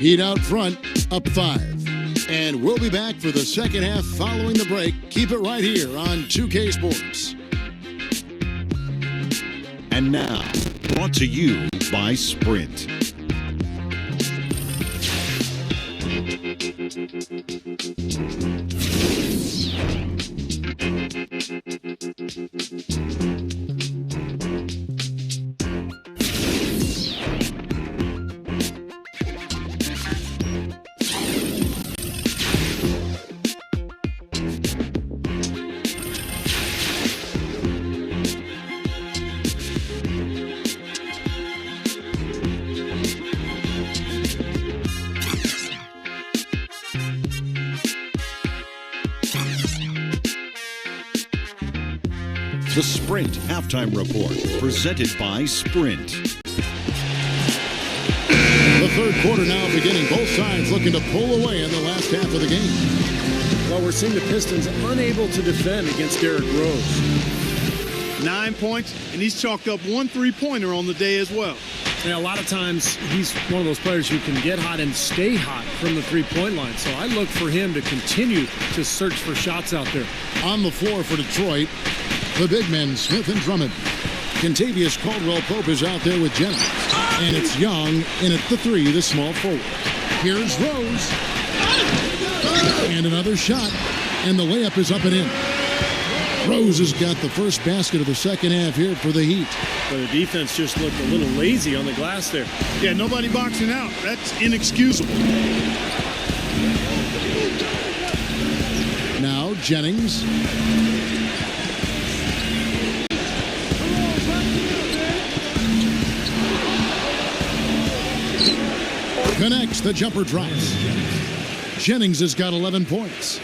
Heat out front, up 5. And we'll be back for the second half following the break. Keep it right here on 2K Sports. And now, brought to you by Sprint. The Sprint Halftime Report, presented by Sprint. The third quarter now beginning. Both sides looking to pull away in the last half of the game. Well, we're seeing the Pistons unable to defend against Derrick Rose. 9 points, and he's chalked up 1 3-pointer on the day as well. Yeah, a lot of times he's one of those players who can get hot and stay hot from the three-point line. So I look for him to continue to search for shots out there. On the floor for Detroit, the big men, Smith and Drummond. Kentavious Caldwell-Pope is out there with Jennings. And it's Young in at the 3, the small forward. Here's Rose. And another shot. And the layup is up and in. Rose has got the first basket of the second half here for the Heat. But the defense just looked a little lazy on the glass there. Yeah, nobody boxing out. That's inexcusable. Now Jennings. Connects, the jumper drops. Jennings has got 11 points.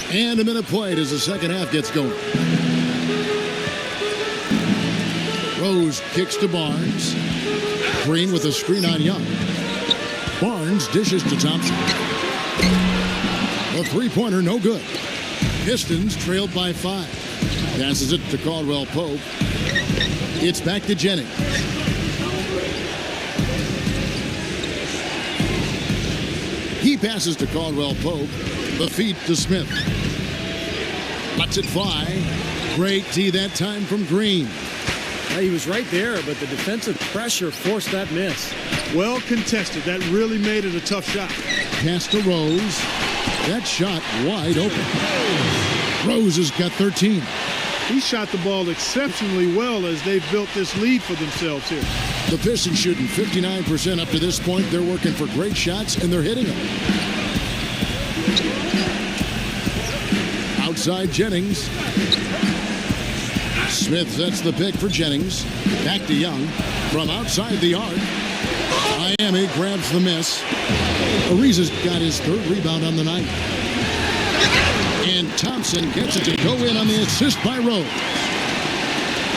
And a minute played as the second half gets going. Rose kicks to Barnes. Green with a screen on Young. Barnes dishes to Thompson. A three-pointer, no good. Pistons trailed by 5. Passes it to Caldwell-Pope. It's back to Jennings. He passes to Caldwell-Pope. The feed to Smith. Lets it fly. Great D that time from Green. Yeah, he was right there, but the defensive pressure forced that miss. Well contested. That really made it a tough shot. Pass to Rose. That shot wide open. Rose has got 13. He shot the ball exceptionally well as they've built this lead for themselves here. The Pistons shooting 59% up to this point. They're working for great shots, and they're hitting them. Outside Jennings. Smith sets the pick for Jennings. Back to Young. From outside the arc. Miami grabs the miss. Ariza's got his third rebound on the night. And Thompson gets it to go in on the assist by Rose.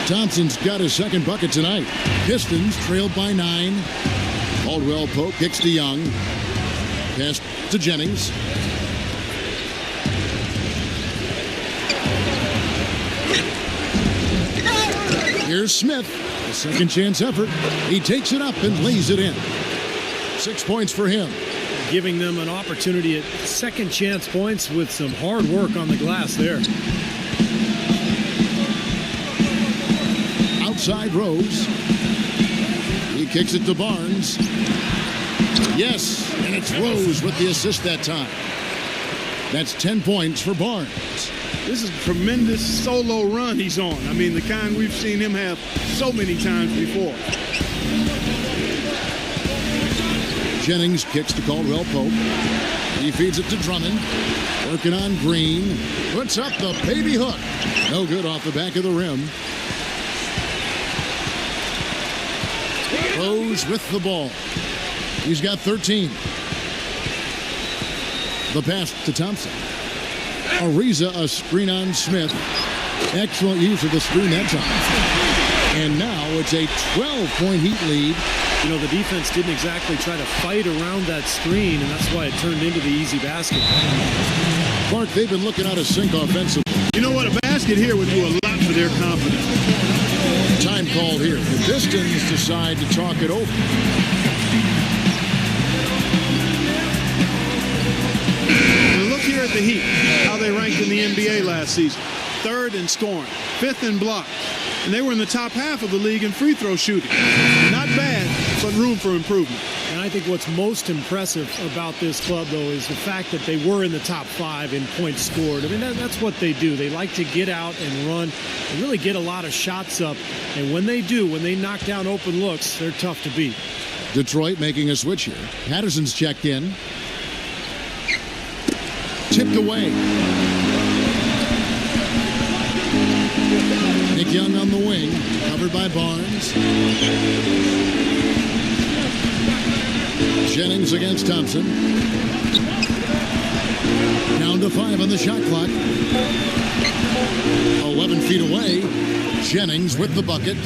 Thompson's got his second bucket tonight. Pistons trailed by 9. Caldwell-Pope kicks to Young. Pass to Jennings. Here's Smith. A second chance effort. He takes it up and lays it in. 6 points for him. Giving them an opportunity at second chance points with some hard work on the glass there. Outside Rose. He kicks it to Barnes. Yes, and it's Rose with the assist that time. That's 10 points for Barnes. This is a tremendous solo run he's on. I mean, the kind we've seen him have so many times before. Jennings kicks to Caldwell-Pope. He feeds it to Drummond. Working on Green. Puts up the baby hook. No good off the back of the rim. Rose with the ball. He's got 13. The pass to Thompson. Ariza, a screen on Smith. Excellent use of the screen that time. And now it's a 12-point Heat lead. You know, the defense didn't exactly try to fight around that screen, and that's why it turned into the easy basket. Clark, they've been looking out of sync offensively. You know what? A basket here would do a lot for their confidence. Time called here. The Pistons decide to talk it over. play last season. 3rd in scoring, 5th in blocks. And they were in the top half of the league in free throw shooting. Not bad, but room for improvement. And I think what's most impressive about this club, though, is the fact that they were in the top 5 in points scored. I mean, that's what they do. They like to get out and run and really get a lot of shots up. And when they do, when they knock down open looks, they're tough to beat. Detroit making a switch here. Patterson's checked in. Tipped away. Nick Young on the wing, covered by Barnes. Jennings against Thompson. Down to 5 on the shot clock. 11 feet away. Jennings with the bucket.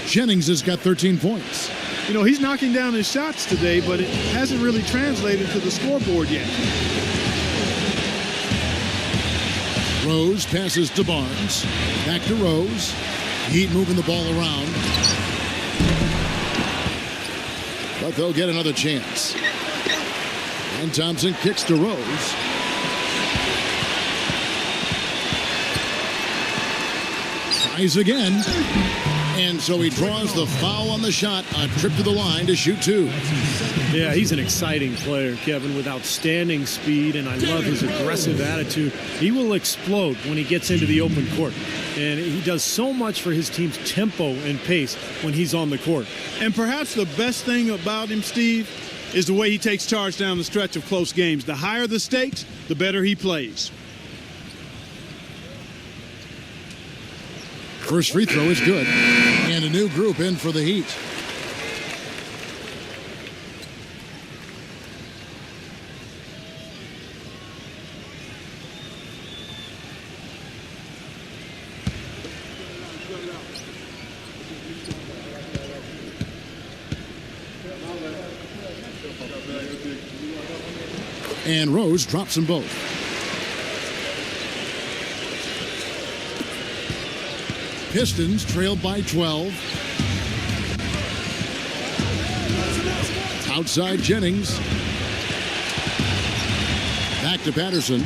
Jennings has got 13 points. You know, he's knocking down his shots today, but it hasn't really translated to the scoreboard yet. Rose passes to Barnes. Back to Rose. Heat moving the ball around. But they'll get another chance. And Thompson kicks to Rose. Tries again. And so he draws the foul on the shot. A trip to the line to shoot 2. Yeah, he's an exciting player, Kevin, with outstanding speed, and I love his aggressive attitude. He will explode when he gets into the open court. And he does so much for his team's tempo and pace when he's on the court. And perhaps the best thing about him, Steve, is the way he takes charge down the stretch of close games. The higher the stakes, the better he plays. First free throw is good. And a new group in for the Heat. And Rose drops them both. Pistons trailed by 12. Outside Jennings. Back to Patterson.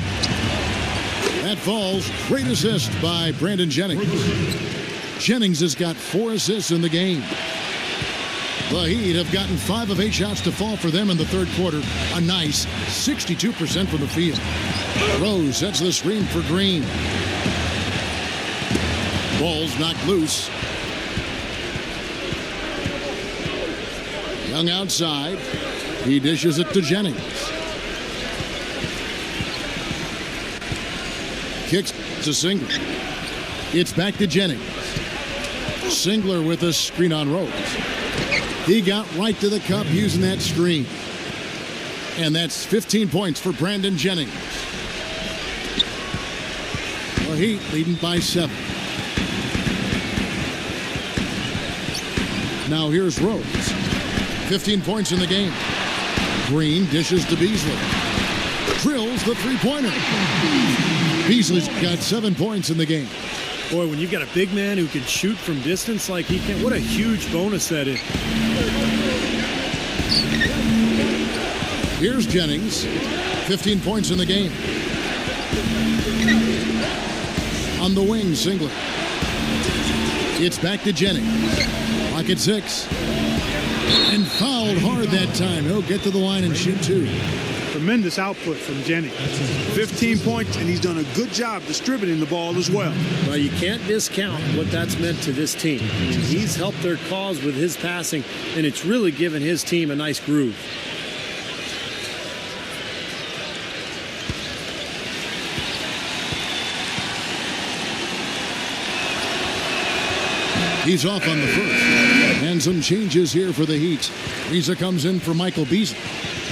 That falls. Great assist by Brandon Jennings. Jennings has got 4 assists in the game. The Heat have gotten 5 of 8 shots to fall for them in the third quarter. A nice 62% from the field. Rose sets the screen for Green. Ball's knocked loose. Young outside. He dishes it to Jennings. Kicks to Singler. It's back to Jennings. Singler with a screen on Rose. He got right to the cup using that screen. And that's 15 points for Brandon Jennings. The Heat leading by 7. Now here's Rose. 15 points in the game. Green dishes to Beasley. Drills the three-pointer. Beasley's got 7 points in the game. Boy, when you've got a big man who can shoot from distance like he can, what a huge bonus that is. Here's Jennings. 15 points in the game. On the wing, Singler. It's back to Jennings. Clock at 6. And fouled hard that time. He'll get to the line and shoot 2. Tremendous output from Jennings. 15 points, and he's done a good job distributing the ball as well. Well, you can't discount what that's meant to this team. I mean, he's helped their cause with his passing, and it's really given his team a nice groove. He's off on the first. And some changes here for the Heat. Reza comes in for Michael Beasley.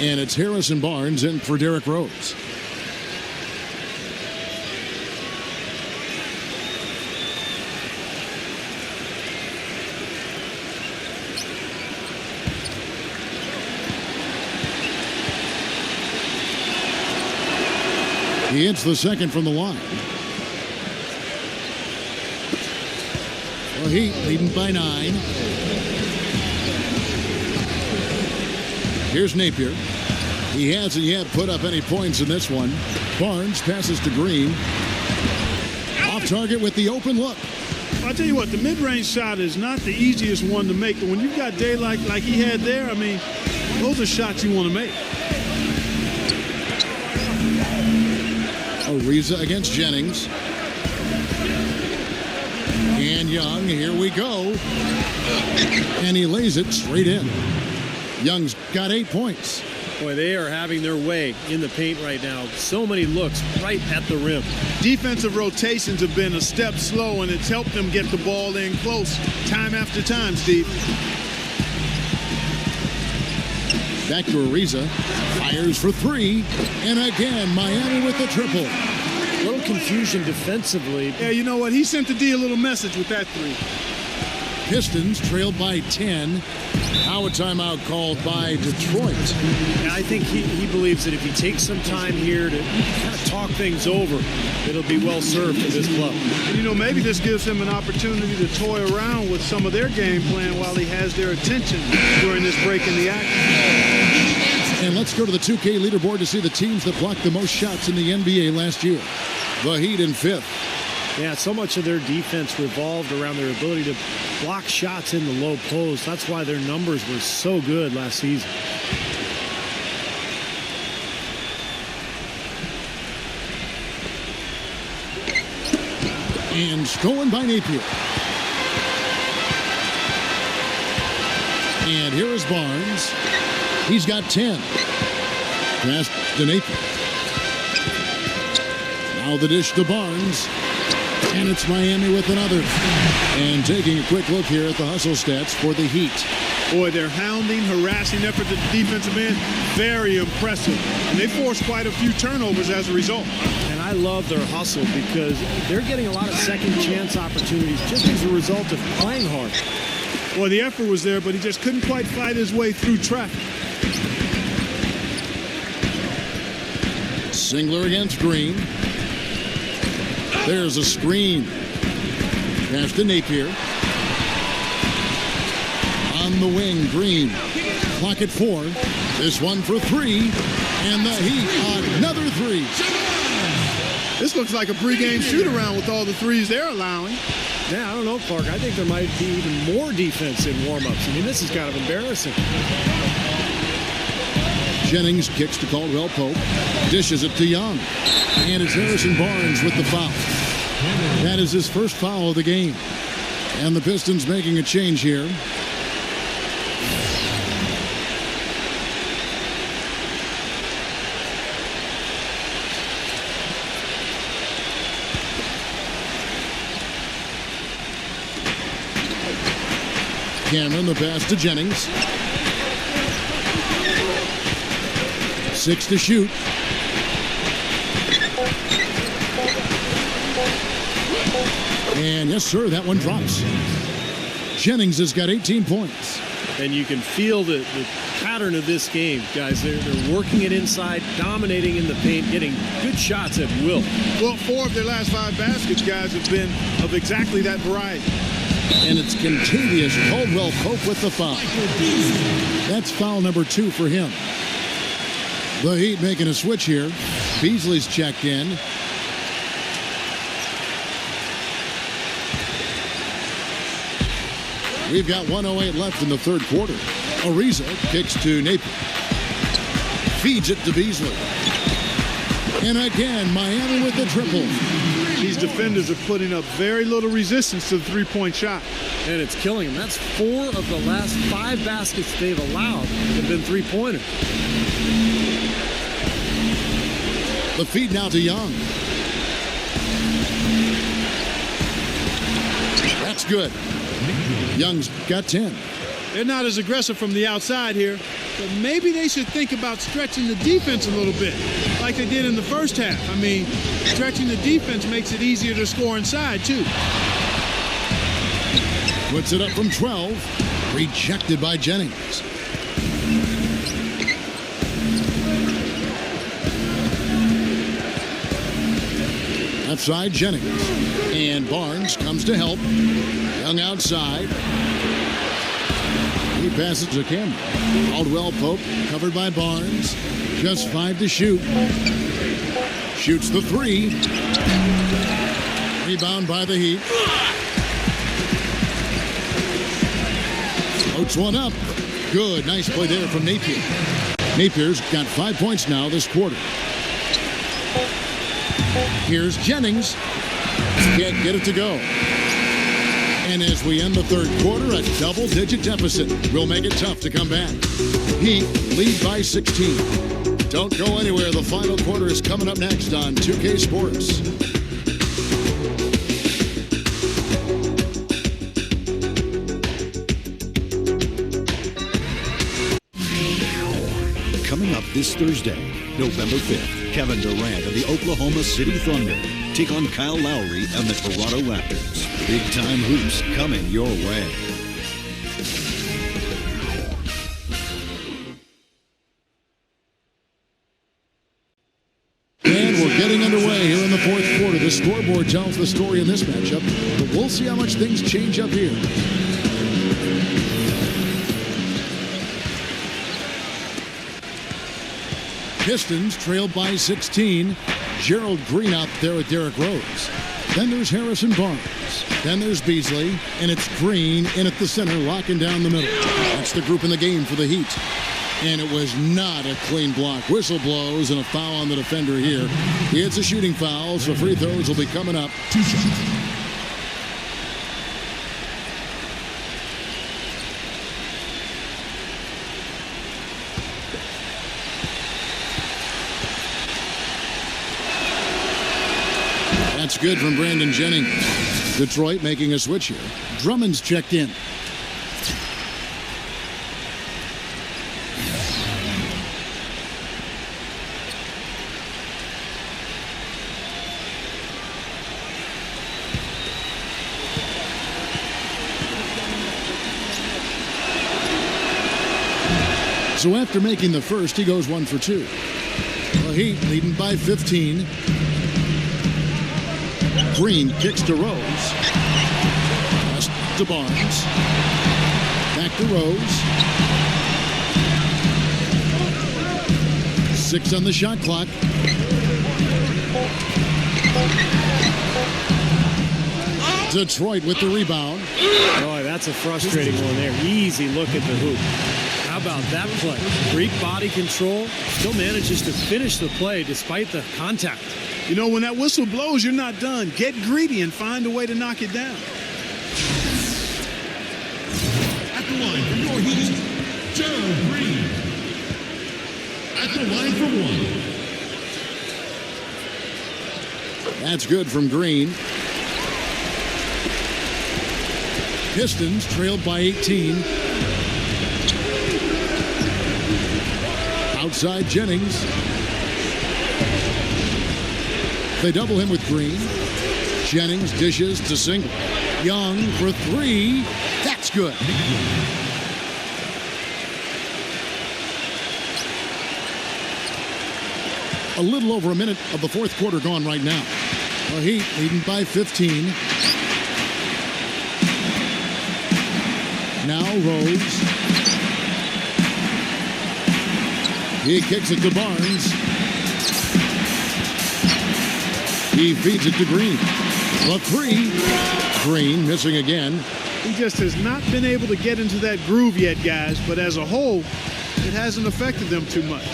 And it's Harrison Barnes in for Derrick Rose. He hits the second from the line. The Heat leading by 9. Here's Napier. He hasn't yet put up any points in this one. Barnes passes to Green. Off target with the open look. I'll tell you what, the mid-range shot is not the easiest one to make, but when you've got daylight like he had there, I mean, those are shots you want to make. Ariza against Jennings. And Young, here we go. And he lays it straight in. Young's got 8 points. Boy, they are having their way in the paint right now. So many looks right at the rim. Defensive rotations have been a step slow, and it's helped them get the ball in close time after time, Steve. Back to Ariza. Fires for 3. And again, Miami with the triple. A little confusion defensively. Yeah, you know what? He sent the D a little message with that 3. Pistons trailed by 10. Now a timeout called by Detroit. And I think he believes that if he takes some time here to kind of talk things over, it'll be well served for this club. And, you know, maybe this gives him an opportunity to toy around with some of their game plan while he has their attention during this break in the action. And let's go to the 2K leaderboard to see the teams that blocked the most shots in the NBA last year. The Heat in 5th. Yeah, so much of their defense revolved around their ability to block shots in the low post. That's why their numbers were so good last season. And stolen by Napier. And here is Barnes. He's got 10. Pass to Napier. Now the dish to Barnes. And it's Miami with another. And taking a quick look here at the hustle stats for the Heat. Boy, their hounding, harassing effort at the defensive end, very impressive. And they forced quite a few turnovers as a result. And I love their hustle because they're getting a lot of second chance opportunities just as a result of playing hard. Well, the effort was there, but he just couldn't quite fight his way through traffic. Singler against Green. There's a screen. Pass to Napier. On the wing, Green. Clock at 4. This one for 3. And the Heat, another 3. This looks like a pregame shoot-around with all the threes they're allowing. Yeah, I don't know, Clark. I think there might be even more defense in warm-ups. I mean, this is kind of embarrassing. Jennings kicks to Caldwell Pope. Dishes it to Young. And it's Harrison Barnes with the foul. That is his first foul of the game. And the Pistons making a change here. Cameron, the pass to Jennings. 6 to shoot. And yes, sir, that one drops. Jennings has got 18 points. And you can feel the pattern of this game, guys. They're working it inside, dominating in the paint, getting good shots at will. Well, 4 of their last 5 baskets, guys, have been of exactly that variety. And it's Contavious Caldwell Pope with the foul. That's foul number 2 for him. The Heat making a switch here. Beasley's checked in. We've got 1:08 left in the third quarter. Ariza kicks to Napier. Feeds it to Beasley. And again, Miami with the triple. These defenders are putting up very little resistance to the three-point shot. And it's killing them. That's 4 of the last 5 baskets they've allowed have been three-pointers. The feed now to Young. That's good. Young's got 10. They're not as aggressive from the outside here, but maybe they should think about stretching the defense a little bit, like they did in the first half. I mean, stretching the defense makes it easier to score inside, too. Puts it up from 12. Rejected by Jennings. Outside Jennings. And Barnes comes to help. Young outside. He passes to Cameron. Caldwell Pope covered by Barnes. Just 5 to shoot. Shoots the 3. Rebound by the Heat. Floats one up. Good. Nice play there from Napier. Napier's got 5 points now this quarter. Here's Jennings. Can't get it to go. And as we end the third quarter, a double-digit deficit will make it tough to come back. Heat lead by 16. Don't go anywhere. The final quarter is coming up next on 2K Sports. Coming up this Thursday, November 5th, Kevin Durant and the Oklahoma City Thunder take on Kyle Lowry and the Toronto Raptors. Big-time hoops coming your way. And we're getting underway here in the fourth quarter. The scoreboard tells the story in this matchup, but we'll see how much things change up here. Pistons trailed by 16. Gerald Green out there with Derrick Rose. Then there's Harrison Barnes. Then there's Beasley. And it's Green in at the center, locking down the middle. That's the group in the game for the Heat. And it was not a clean block. Whistle blows and a foul on the defender here. It's a shooting foul, so free throws will be coming up. 2 shots. That's good from Brandon Jennings. Detroit making a switch here. Drummond's checked in. So after making the first, he goes 1 for 2. The Heat leading by 15. Green kicks to Rose. Pass to Barnes. Back to Rose. 6 on the shot clock. Detroit with the rebound. Boy, that's a frustrating one there. Easy look at the hoop. How about that play? Great body control. Still manages to finish the play despite the contact. You know, when that whistle blows, you're not done. Get greedy and find a way to knock it down. At the line for your Heat, Gerald Green. At the line for 1. That's good from Green. Pistons trailed by 18. Outside Jennings. They double him with Green. Jennings dishes to Single. Young for 3. That's good. A little over a minute of the fourth quarter gone right now. The Heat leading by 15. Now Rose. He kicks it to Barnes. He feeds it to Green. The 3. Green missing again. He just has not been able to get into that groove yet, guys, but as a whole, it hasn't affected them too much.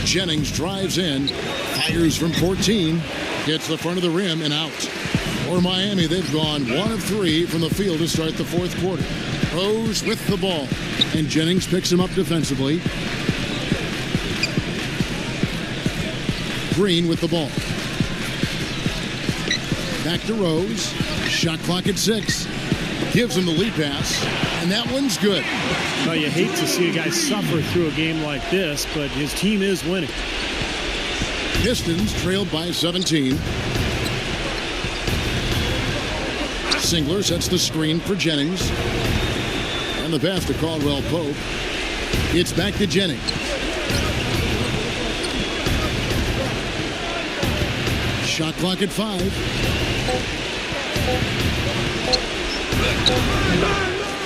Jennings drives in, fires from 14, hits the front of the rim and out. For Miami, they've gone 1 of 3 from the field to start the fourth quarter. Rose with the ball, and Jennings picks him up defensively. Green with the ball. Back to Rose. Shot clock at 6. Gives him the lead pass, and that one's good. Well, you hate to see a guy suffer through a game like this, but his team is winning. Pistons trailed by 17. Singler sets the screen for Jennings. And the pass to Caldwell Pope. It's back to Jennings. Shot clock at 5.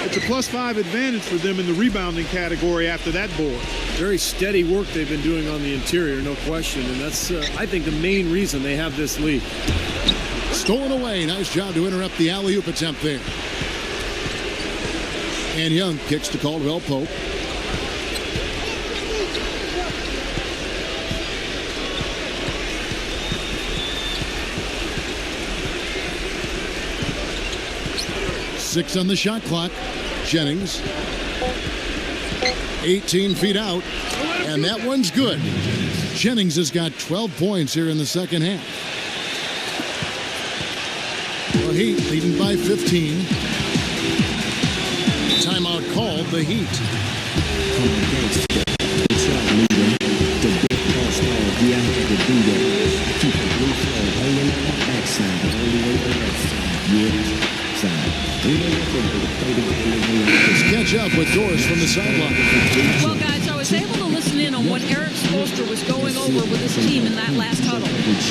It's a +5 advantage for them in the rebounding category after that board. Very steady work they've been doing on the interior, no question. And that's, I think, the main reason they have this lead. Stolen away. Nice job to interrupt the alley-oop attempt there. And Young kicks to Caldwell Pope. Six on the shot clock. Jennings. 18 feet out. And that one's good. Jennings has got 12 points here in the second half. The Heat leading by 15. Timeout called, the Heat. Let's catch up with Doris from the sideline. Well, guys, I was able to listen in on what Eric Spoelstra was going over with his team in that last huddle.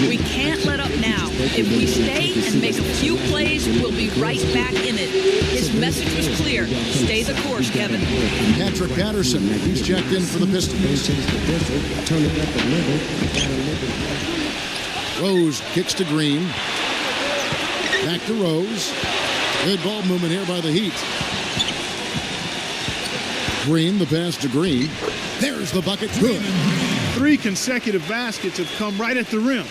We can't let up now. If we stay and make a few plays, we'll be right back in it. His message was clear. Stay the course, Kevin. Patrick Patterson, he's checked in for the Pistons. Rose kicks to Green. Back to Rose. Good ball movement here by the Heat. Green, the pass to Green. There's the bucket. Good. 3 consecutive baskets have come right at the rim.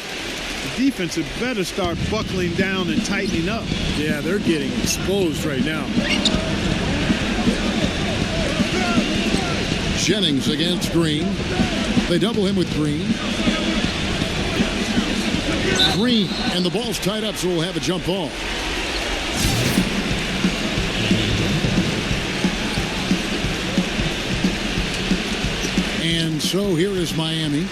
The defense had better start buckling down and tightening up. Yeah, they're getting exposed right now. Jennings against Green. They double him with Green. Green, and the ball's tied up, so we'll have a jump ball. And so here is Miami.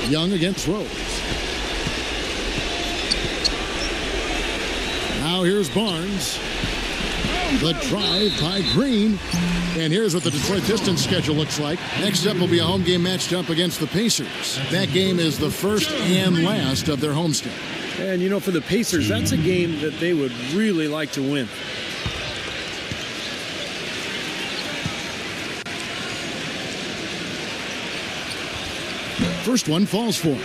Young against Rose. Now here's Barnes. The drive by Green. And here's what the Detroit Pistons schedule looks like. Next up will be a home game matched up against the Pacers. That game is the first and last of their homestand. And, you know, for the Pacers, that's a game that they would really like to win. First one falls for him.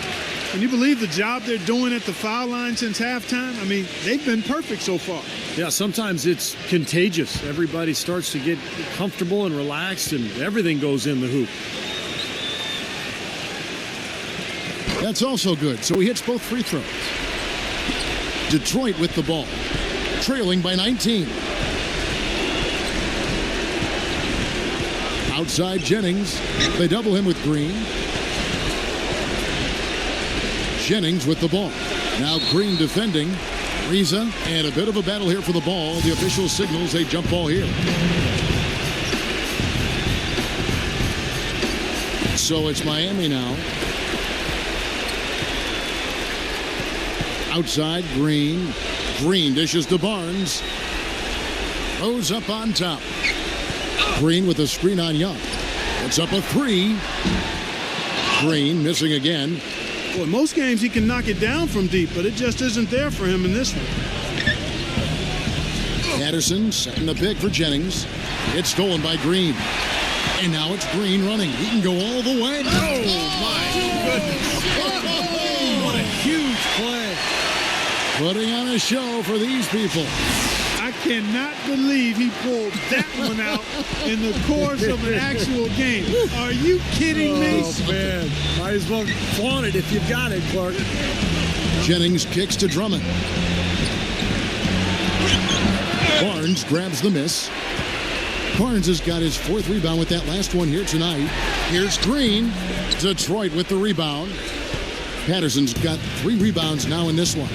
Can you believe the job they're doing at the foul line since halftime? I mean, they've been perfect so far. Yeah, sometimes it's contagious. Everybody starts to get comfortable and relaxed, and everything goes in the hoop. That's also good. So he hits both free throws. Detroit with the ball, trailing by 19. Outside Jennings. They double him with Green. Jennings with the ball. Now Green defending. Riza, and a bit of a battle here for the ball. The official signals a jump ball here. So it's Miami now. Outside, Green. Green dishes to Barnes. Rose up on top. Green with a screen on Young. It's up a 3. Green missing again. Well, in most games he can knock it down from deep, but it just isn't there for him in this one. Patterson setting the pick for Jennings. It's stolen by Green. And now it's Green running. He can go all the way. Oh, my goodness. What a huge play. Putting on a show for these people. I cannot believe he pulled that one out in the course of an actual game. Are you kidding me? Oh, man. Might as well flaunt it if you've got it, Clark. Jennings kicks to Drummond. Barnes grabs the miss. Barnes has got his 4th rebound with that last one here tonight. Here's Green. Detroit with the rebound. Patterson's got 3 rebounds now in this one.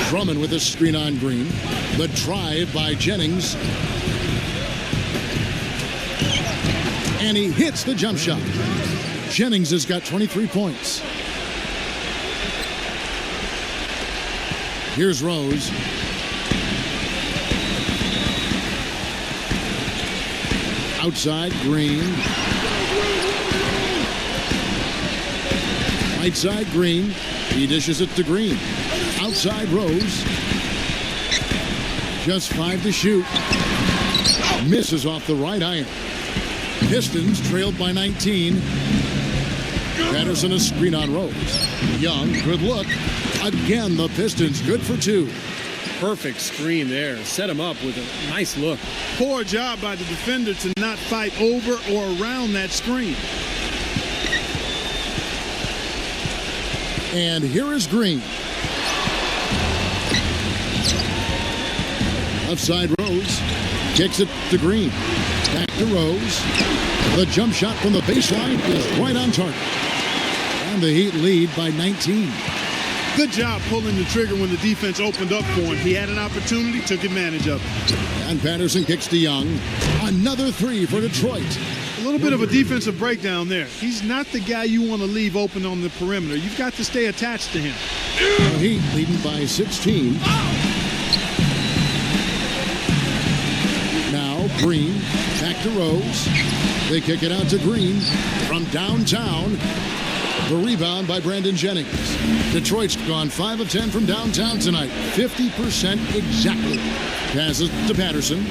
Drummond with a screen on Green. The drive by Jennings. And he hits the jump shot. Jennings has got 23 points. Here's Rose. Outside, Green. Right side, Green. He dishes it to Green. Outside, Rose. Just 5 to shoot. Misses off the right iron. Pistons trailed by 19. Patterson a screen on Rose. Young, good look. Again, the Pistons good for two. Perfect screen there. Set him up with a nice look. Poor job by the defender to not fight over or around that screen. And here is Green. Left side Rose. Kicks it to Green. Back to Rose. The jump shot from the baseline is right on target. And the Heat lead by 19. Good job pulling the trigger when the defense opened up for him. He had an opportunity, took advantage of it. And Patterson kicks to Young. Another three for Detroit. A little bit of a defensive breakdown there. He's not the guy you want to leave open on the perimeter. You've got to stay attached to him. The Heat leading by 16. Now Green, back to Rose. They kick it out to Green from downtown. The rebound by Brandon Jennings. Detroit's gone 5 of 10 from downtown tonight. 50% exactly. Passes to Patterson.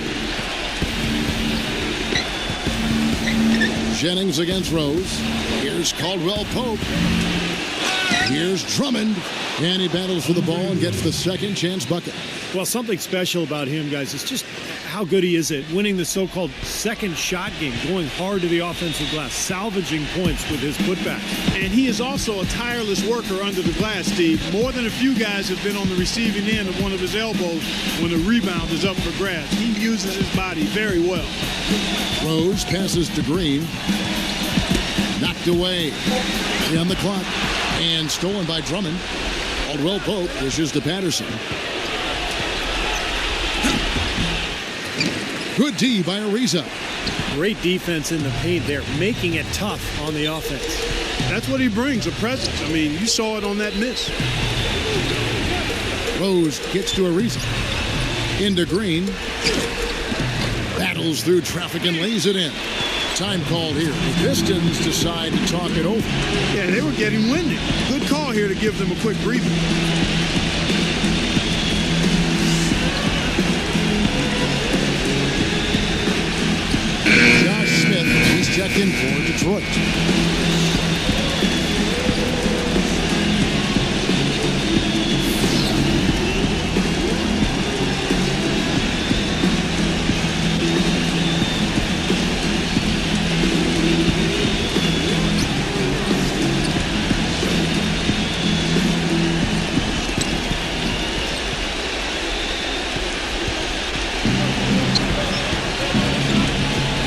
Jennings against Rose. Here's Caldwell Pope. Here's Drummond. And he battles for the ball and gets the second chance bucket. Well, something special about him, guys, is just how good he is at winning the so-called second shot game, going hard to the offensive glass, salvaging points with his putbacks. And he is also a tireless worker under the glass, Steve. More than a few guys have been on the receiving end of one of his elbows when the rebound is up for grabs. He uses his body very well. Rose passes to Green. Knocked away. 3 on the clock. And stolen by Drummond. Caldwell Pope pushes to Patterson. Good D by Ariza. Great defense in the paint there, making it tough on the offense. That's what he brings, a presence. I mean, you saw it on that miss. Rose gets to Ariza. Into Green. Battles through traffic and lays it in. Time called here. The Pistons decide to talk it over. Yeah, they were getting winded. Good call here to give them a quick breather. Josh Smith, he's checked in for Detroit.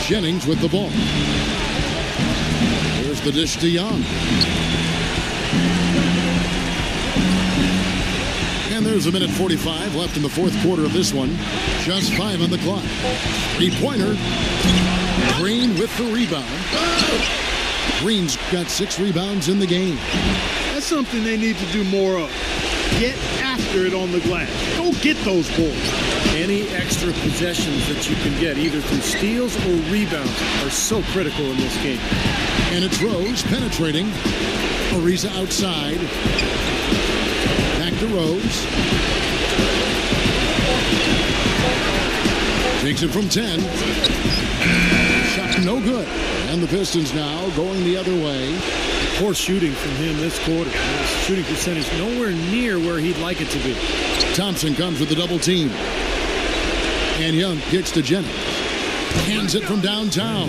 Jennings with the ball. Here's the dish to Young. And there's 1:45 left in the fourth quarter of this one. Just 5 on the clock. Three-pointer. Green with the rebound. Green's got 6 rebounds in the game. That's something they need to do more of. Get after it on the glass. Go get those boards. Any extra possessions that you can get, either through steals or rebounds, are so critical in this game. And it's Rose penetrating. Ariza outside. Back to Rose. Takes it from 10. Shot no good. And the Pistons now going the other way. Poor shooting from him this quarter. His shooting percentage nowhere near where he'd like it to be. Thompson comes with the double team. And Young kicks to Jennings. Hands it from downtown.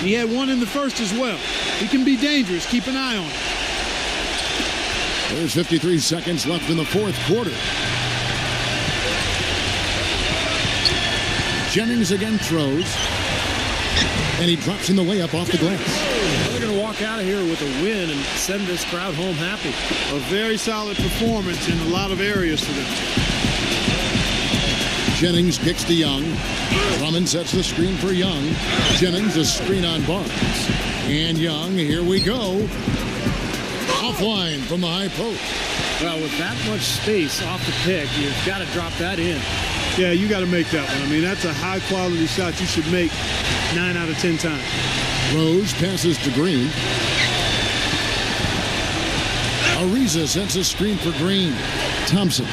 He had one in the first as well. He can be dangerous. Keep an eye on him. There's 53 seconds left in the fourth quarter. Jennings again throws. And he drops in the layup off the glass. They're going to walk out of here with a win and send this crowd home happy. A very solid performance in a lot of areas for them. Jennings kicks to Young. Drummond sets the screen for Young. Jennings a screen on Barnes. And Young, here we go. Offline from the high post. Well, with that much space off the pick, you've got to drop that in. Yeah, you got to make that one. I mean, that's a high-quality shot you should make 9 out of 10 times. Rose passes to Green. Ariza sets a screen for Green. Thompson.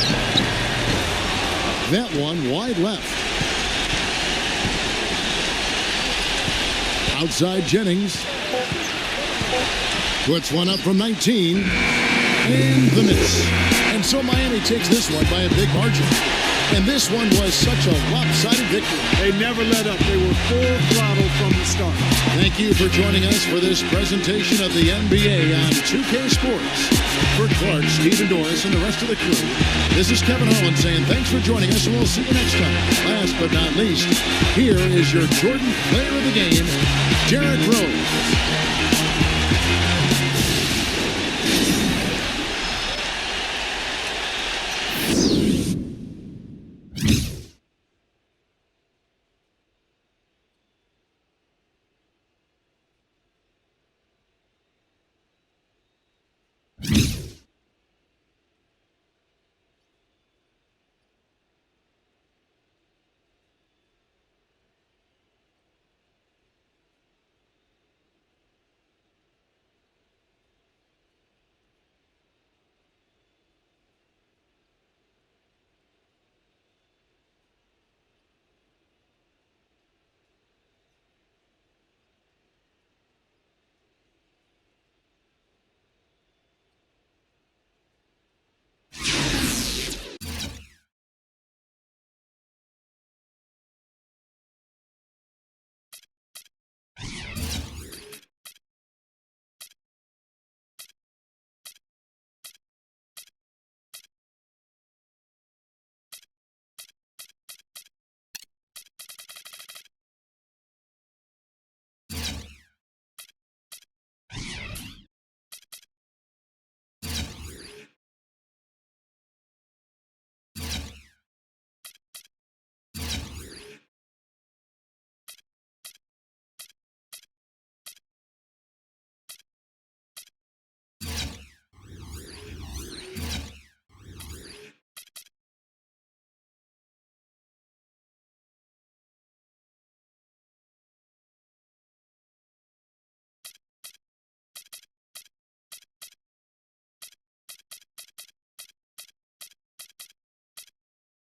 That one wide left. Outside Jennings. puts one up from 19, and the miss. And so Miami takes this one by a big margin. And this one was such a lopsided victory. They never let up. They were full throttle from the start. Thank you for joining us for this presentation of the NBA on 2K Sports. For Clark, Stephen Doris, and the rest of the crew, this is Kevin Holland saying thanks for joining us, and we'll see you next time. Last but not least, here is your Jordan Player of the Game, Derrick Rose. You